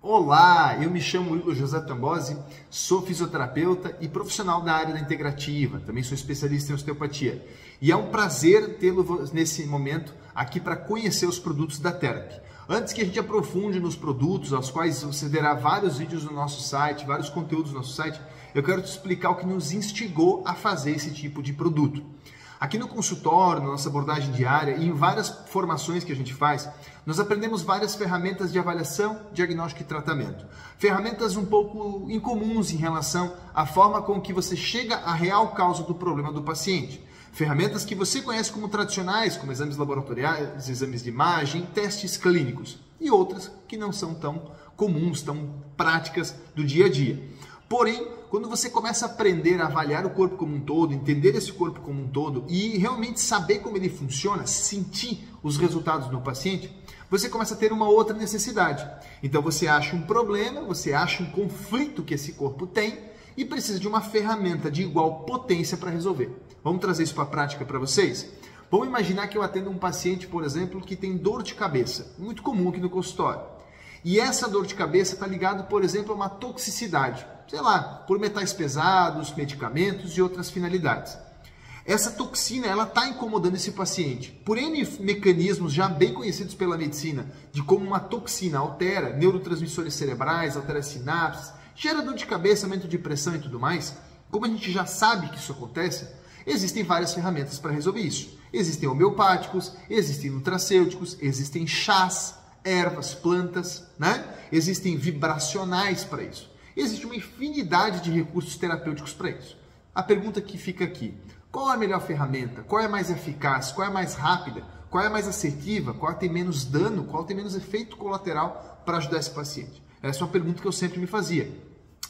Olá, eu me chamo Igor José Tambosi, sou fisioterapeuta e profissional da área da integrativa, também sou especialista em osteopatia. E é um prazer tê-lo nesse momento aqui para conhecer os produtos da Therapy. Antes que a gente aprofunde nos produtos, aos quais você verá vários vídeos no nosso site, vários conteúdos no nosso site, eu quero te explicar o que nos instigou a fazer esse tipo de produto. Aqui no consultório, na nossa abordagem diária e em várias formações que a gente faz, nós aprendemos várias ferramentas de avaliação, diagnóstico e tratamento. Ferramentas um pouco incomuns em relação à forma com que você chega à real causa do problema do paciente. Ferramentas que você conhece como tradicionais, como exames laboratoriais, exames de imagem, testes clínicos. E outras que não são tão comuns, tão práticas do dia a dia. Porém, quando você começa a aprender a avaliar o corpo como um todo, entender esse corpo como um todo e realmente saber como ele funciona, sentir os resultados no paciente, você começa a ter uma outra necessidade. Então você acha um problema, você acha um conflito que esse corpo tem e precisa de uma ferramenta de igual potência para resolver. Vamos trazer isso para a prática para vocês? Vamos imaginar que eu atendo um paciente, por exemplo, que tem dor de cabeça, muito comum aqui no consultório. E essa dor de cabeça está ligada, por exemplo, a uma toxicidade, sei lá, por metais pesados, medicamentos e outras finalidades. Essa toxina, ela está incomodando esse paciente. Por N mecanismos já bem conhecidos pela medicina, de como uma toxina altera neurotransmissores cerebrais, altera sinapses, gera dor de cabeça, aumento de pressão e tudo mais, como a gente já sabe que isso acontece, existem várias ferramentas para resolver isso. Existem homeopáticos, existem nutracêuticos, existem chás, ervas, plantas, né? Existem vibracionais para isso. Existe uma infinidade de recursos terapêuticos para isso. A pergunta que fica aqui, qual é a melhor ferramenta? Qual é a mais eficaz? Qual é a mais rápida? Qual é a mais assertiva? Qual tem menos dano? Qual tem menos efeito colateral para ajudar esse paciente? Essa é uma pergunta que eu sempre me fazia.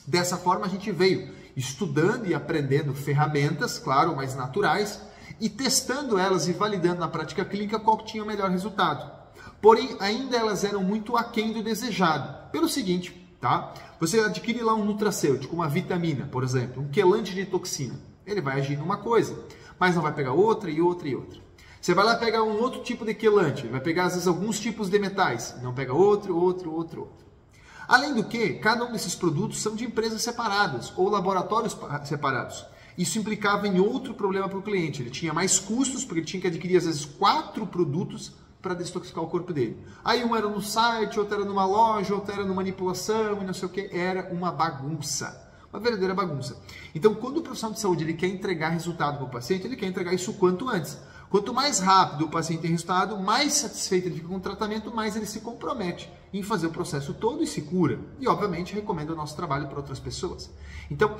Dessa forma a gente veio estudando e aprendendo ferramentas, claro, mais naturais, e testando elas e validando na prática clínica qual que tinha o melhor resultado. Porém, ainda elas eram muito aquém do desejado. Pelo seguinte, tá? Você adquire lá um nutracêutico, uma vitamina, por exemplo, um quelante de toxina. Ele vai agir numa coisa, mas não vai pegar outra e outra e outra. Você vai lá pegar um outro tipo de quelante, vai pegar às vezes alguns tipos de metais, não pega outro. Além do que, cada um desses produtos são de empresas separadas ou laboratórios separados. Isso implicava em outro problema para o cliente. Ele tinha mais custos, porque ele tinha que adquirir às vezes 4 produtos para desintoxicar o corpo dele. Aí um era no site, outro era numa loja, outro era numa manipulação e não sei o que. Era uma bagunça. Uma verdadeira bagunça. Então, quando o profissional de saúde ele quer entregar resultado para o paciente, ele quer entregar isso o quanto antes. Quanto mais rápido o paciente tem resultado, mais satisfeito ele fica com o tratamento, mais ele se compromete em fazer o processo todo e se cura. E, obviamente, recomenda o nosso trabalho para outras pessoas. Então,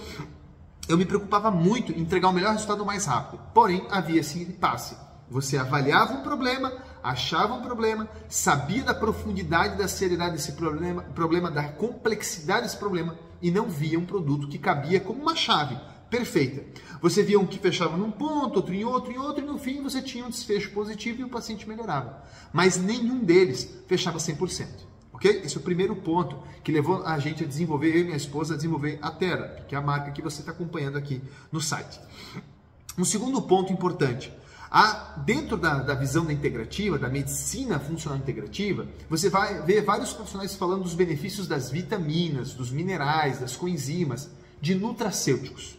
eu me preocupava muito em entregar o melhor resultado mais rápido. Porém, havia esse impasse. Você avaliava um problema, achava um problema, sabia da profundidade, da seriedade desse problema, da complexidade desse problema e não via um produto que cabia como uma chave perfeita. Você via um que fechava num ponto, outro em outro, e no fim você tinha um desfecho positivo e o paciente melhorava. Mas nenhum deles fechava 100%. Ok? Esse é o primeiro ponto que levou a gente a desenvolver, eu e minha esposa, a desenvolver a Therapy, que é a marca que você está acompanhando aqui no site. Um segundo ponto importante. Dentro da visão da integrativa, da medicina funcional integrativa, você vai ver vários profissionais falando dos benefícios das vitaminas, dos minerais, das coenzimas, de nutracêuticos.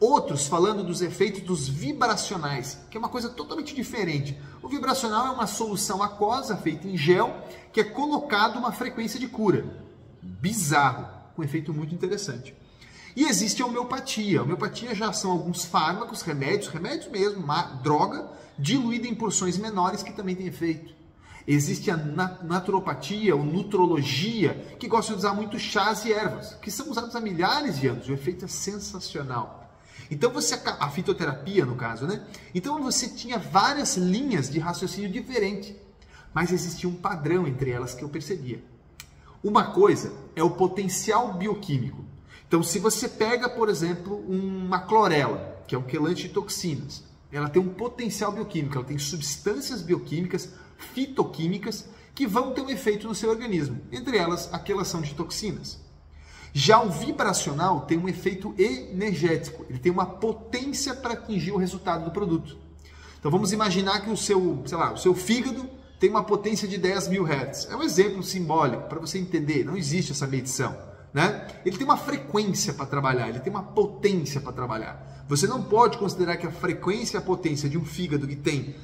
Outros falando dos efeitos dos vibracionais, que é uma coisa totalmente diferente. O vibracional é uma solução aquosa feita em gel, que é colocado uma frequência de cura. Bizarro, com um efeito muito interessante. E existe a homeopatia. A homeopatia já são alguns fármacos, remédios mesmo, uma droga, diluída em porções menores que também tem efeito. Existe a naturopatia ou nutrologia, que gosta de usar muito chás e ervas, que são usados há milhares de anos. O efeito é sensacional. Então a fitoterapia no caso, né? Então você tinha várias linhas de raciocínio diferente, mas existia um padrão entre elas que eu percebia. Uma coisa é o potencial bioquímico. Então, se você pega, por exemplo, uma clorela, que é um quelante de toxinas, ela tem um potencial bioquímico, ela tem substâncias bioquímicas, fitoquímicas, que vão ter um efeito no seu organismo, entre elas a quelação de toxinas. Já o vibracional tem um efeito energético, ele tem uma potência para atingir o resultado do produto. Então, vamos imaginar que o seu fígado tem uma potência de 10.000 Hz. É um exemplo simbólico para você entender, não existe essa medição, né? Ele tem uma frequência para trabalhar, ele tem uma potência para trabalhar. Você não pode considerar que a frequência e a potência de um fígado que tem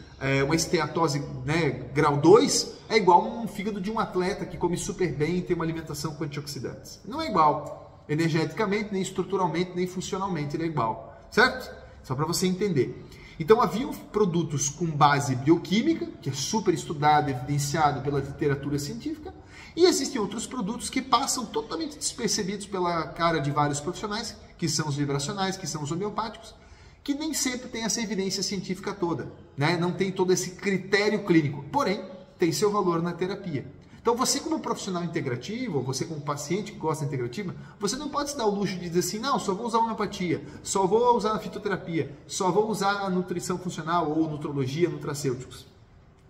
uma esteatose, né, grau 2 é igual a um fígado de um atleta que come super bem e tem uma alimentação com antioxidantes. Não é igual. Energeticamente, nem estruturalmente, nem funcionalmente ele é igual. Certo? Só para você entender. Então, haviam produtos com base bioquímica, que é super estudado, evidenciado pela literatura científica, e existem outros produtos que passam totalmente despercebidos pela cara de vários profissionais, que são os vibracionais, que são os homeopáticos, que nem sempre tem essa evidência científica toda, né? Não tem todo esse critério clínico, porém, tem seu valor na terapia. Então, você como profissional integrativo, ou você como paciente que gosta de integrativa, você não pode se dar o luxo de dizer assim, não, só vou usar homeopatia, só vou usar a fitoterapia, só vou usar a nutrição funcional ou nutrologia, nutracêuticos.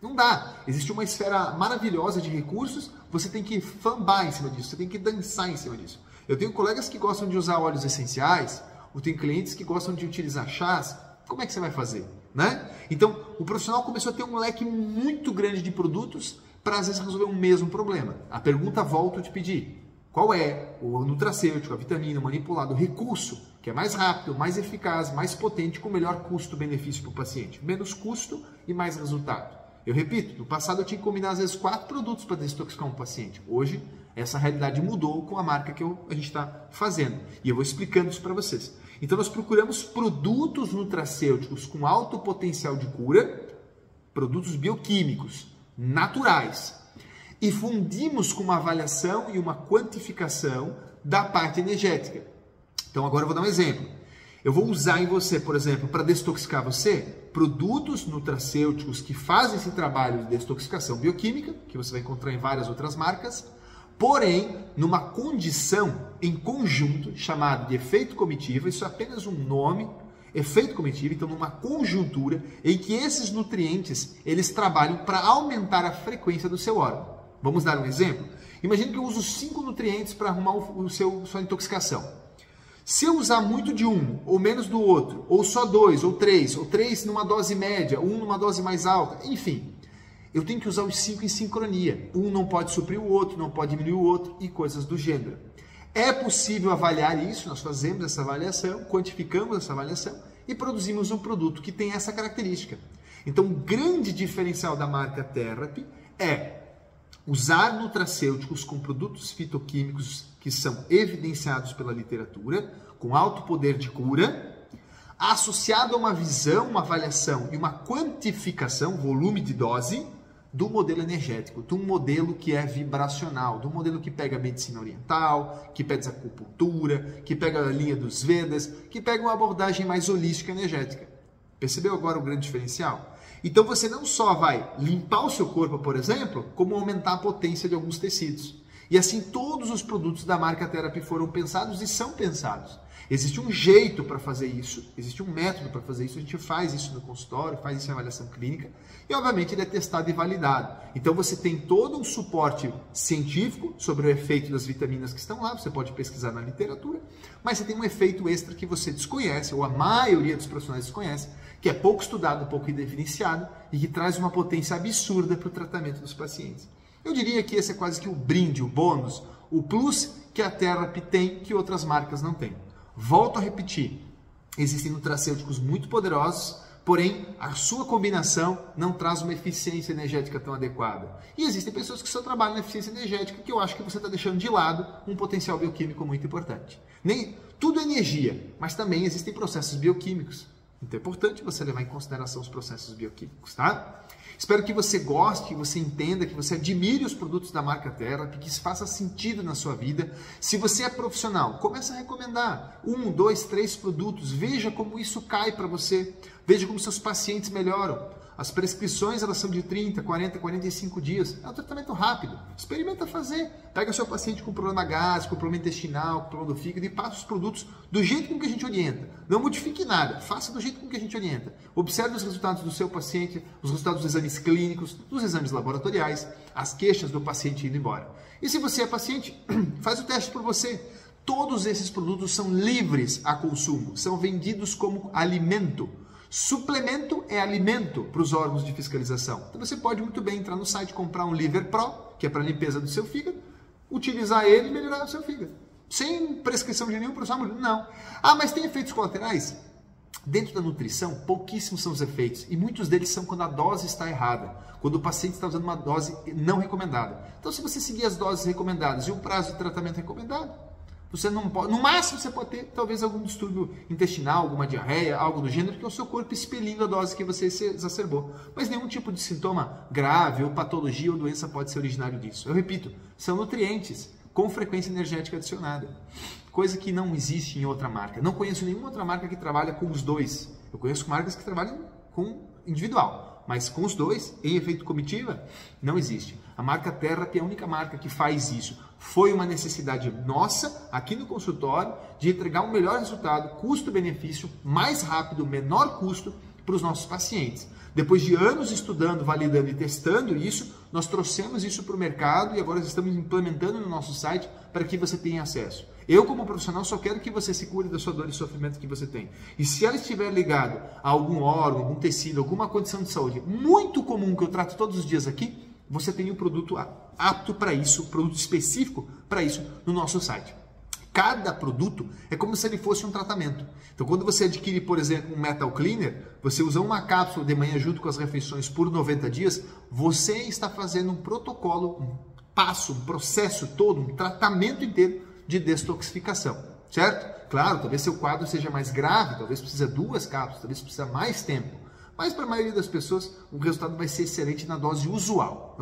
Não dá. Existe uma esfera maravilhosa de recursos, você tem que fambar em cima disso, você tem que dançar em cima disso. Eu tenho colegas que gostam de usar óleos essenciais, ou tem clientes que gostam de utilizar chás. Como é que você vai fazer, né? Então, o profissional começou a ter um leque muito grande de produtos para às vezes resolver um mesmo problema. A pergunta volto a te pedir. Qual é o nutracêutico, a vitamina, o manipulado, o recurso que é mais rápido, mais eficaz, mais potente, com melhor custo-benefício para o paciente? Menos custo e mais resultado. Eu repito, no passado eu tinha que combinar às vezes 4 produtos para desintoxicar um paciente. Hoje, essa realidade mudou com a marca que a gente está fazendo. E eu vou explicando isso para vocês. Então, nós procuramos produtos nutracêuticos com alto potencial de cura, produtos bioquímicos, naturais, e fundimos com uma avaliação e uma quantificação da parte energética. Então, agora eu vou dar um exemplo. Eu vou usar em você, por exemplo, para desintoxicar você, produtos nutracêuticos que fazem esse trabalho de desintoxicação bioquímica, que você vai encontrar em várias outras marcas, porém, numa condição em conjunto, chamada de efeito comitiva, isso é apenas um nome, efeito comitiva, então numa conjuntura em que esses nutrientes, eles trabalham para aumentar a frequência do seu órgão. Vamos dar um exemplo? Imagine que eu uso 5 nutrientes para arrumar sua intoxicação. Se eu usar muito de um, ou menos do outro, ou só 2, ou 3 numa dose média, um numa dose mais alta, enfim, eu tenho que usar os 5 em sincronia. Um não pode suprir o outro, não pode diminuir o outro e coisas do gênero. É possível avaliar isso, nós fazemos essa avaliação, quantificamos essa avaliação e produzimos um produto que tem essa característica. Então, o grande diferencial da marca Therapy é usar nutracêuticos com produtos fitoquímicos que são evidenciados pela literatura, com alto poder de cura, associado a uma visão, uma avaliação e uma quantificação, volume de dose, do modelo energético, de um modelo que é vibracional, de um modelo que pega a medicina oriental, que pega a acupuntura, que pega a linha dos Vedas, que pega uma abordagem mais holística energética. Percebeu agora o grande diferencial? Então você não só vai limpar o seu corpo, por exemplo, como aumentar a potência de alguns tecidos. E assim todos os produtos da marca Therapy foram pensados e são pensados. Existe um jeito para fazer isso, existe um método para fazer isso, a gente faz isso no consultório, faz isso em avaliação clínica e obviamente ele é testado e validado. Então você tem todo um suporte científico sobre o efeito das vitaminas que estão lá, você pode pesquisar na literatura, mas você tem um efeito extra que você desconhece, ou a maioria dos profissionais desconhece, que é pouco estudado, pouco evidenciado e que traz uma potência absurda para o tratamento dos pacientes. Eu diria que esse é quase que o brinde, o bônus, o plus que a Therapy tem que outras marcas não têm. Volto a repetir, existem nutracêuticos muito poderosos, porém a sua combinação não traz uma eficiência energética tão adequada. E existem pessoas que só trabalham na eficiência energética que eu acho que você está deixando de lado um potencial bioquímico muito importante. Nem tudo é energia, mas também existem processos bioquímicos. Então é importante você levar em consideração os processos bioquímicos, tá? Espero que você goste, que você entenda, que você admire os produtos da marca Therapy, que isso faça sentido na sua vida. Se você é profissional, comece a recomendar 1, 2, 3 produtos. Veja como isso cai para você. Veja como seus pacientes melhoram. As prescrições elas são de 30, 40, 45 dias. É um tratamento rápido. Experimenta fazer. Pega o seu paciente com problema gástrico, com problema intestinal, com problema do fígado e passa os produtos do jeito com que a gente orienta. Não modifique nada. Faça do jeito com que a gente orienta. Observe os resultados do seu paciente, os resultados dos exames clínicos, dos exames laboratoriais, as queixas do paciente indo embora. E se você é paciente, faz o teste por você. Todos esses produtos são livres a consumo. São vendidos como alimento. Suplemento é alimento para os órgãos de fiscalização. Então você pode muito bem entrar no site, comprar um Liver Pro, que é para limpeza do seu fígado, utilizar ele e melhorar o seu fígado. Sem prescrição de nenhum profissional. Não. Ah, mas tem efeitos colaterais? Dentro da nutrição, pouquíssimos são os efeitos. E muitos deles são quando a dose está errada. Quando o paciente está usando uma dose não recomendada. Então, se você seguir as doses recomendadas e o prazo de tratamento recomendado, você não pode, no máximo você pode ter talvez algum distúrbio intestinal, alguma diarreia, algo do gênero, que é o seu corpo expelindo a dose que você exacerbou. Mas nenhum tipo de sintoma grave ou patologia ou doença pode ser originário disso. Eu repito, são nutrientes com frequência energética adicionada. Coisa que não existe em outra marca. Não conheço nenhuma outra marca que trabalha com os dois. Eu conheço marcas que trabalham com individual, mas com os dois, em efeito comitiva, não existe. A marca Therapy é a única marca que faz isso. Foi uma necessidade nossa, aqui no consultório, de entregar um melhor resultado, custo-benefício, mais rápido, menor custo para os nossos pacientes. Depois de anos estudando, validando e testando isso, nós trouxemos isso para o mercado e agora estamos implementando no nosso site para que você tenha acesso. Eu, como profissional, só quero que você se cure da sua dor e sofrimento que você tem. E se ela estiver ligada a algum órgão, algum tecido, alguma condição de saúde muito comum que eu trato todos os dias aqui, você tem um produto apto para isso, produto específico para isso no nosso site. Cada produto é como se ele fosse um tratamento. Então, quando você adquire, por exemplo, um Metal Cleaner, você usa uma cápsula de manhã junto com as refeições por 90 dias, você está fazendo um protocolo, um passo, um processo todo, um tratamento inteiro de detoxificação, certo? Claro, talvez seu quadro seja mais grave, talvez precisa 2 cápsulas, talvez precisa mais tempo. Mas para a maioria das pessoas, o resultado vai ser excelente na dose usual.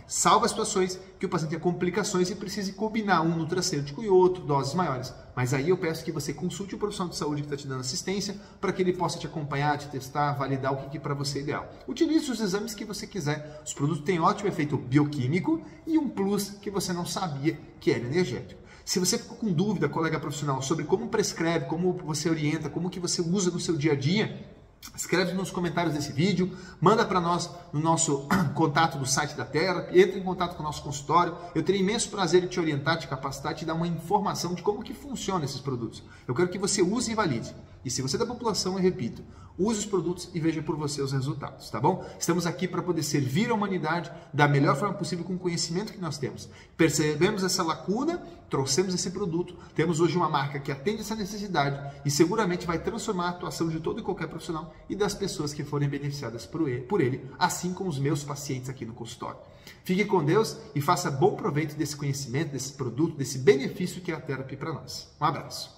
Salva situações que o paciente tenha complicações e precise combinar um nutracêutico e outro, doses maiores. Mas aí eu peço que você consulte o profissional de saúde que está te dando assistência para que ele possa te acompanhar, te testar, validar o que para você é ideal. Utilize os exames que você quiser. Os produtos têm ótimo efeito bioquímico e um plus que você não sabia que era energético. Se você ficou com dúvida, colega profissional, sobre como prescreve, como você orienta, como que você usa no seu dia a dia, escreve nos comentários desse vídeo, manda para nós no nosso contato do site da Therapy, entre em contato com o nosso consultório. Eu terei imenso prazer em te orientar, te capacitar, te dar uma informação de como que funcionam esses produtos. Eu quero que você use e valide. E se você é da população, eu repito, use os produtos e veja por você os resultados, tá bom? Estamos aqui para poder servir a humanidade da melhor forma possível com o conhecimento que nós temos. Percebemos essa lacuna, trouxemos esse produto, temos hoje uma marca que atende essa necessidade e seguramente vai transformar a atuação de todo e qualquer profissional e das pessoas que forem beneficiadas por ele, assim como os meus pacientes aqui no consultório. Fique com Deus e faça bom proveito desse conhecimento, desse produto, desse benefício que é a Therapy para nós. Um abraço.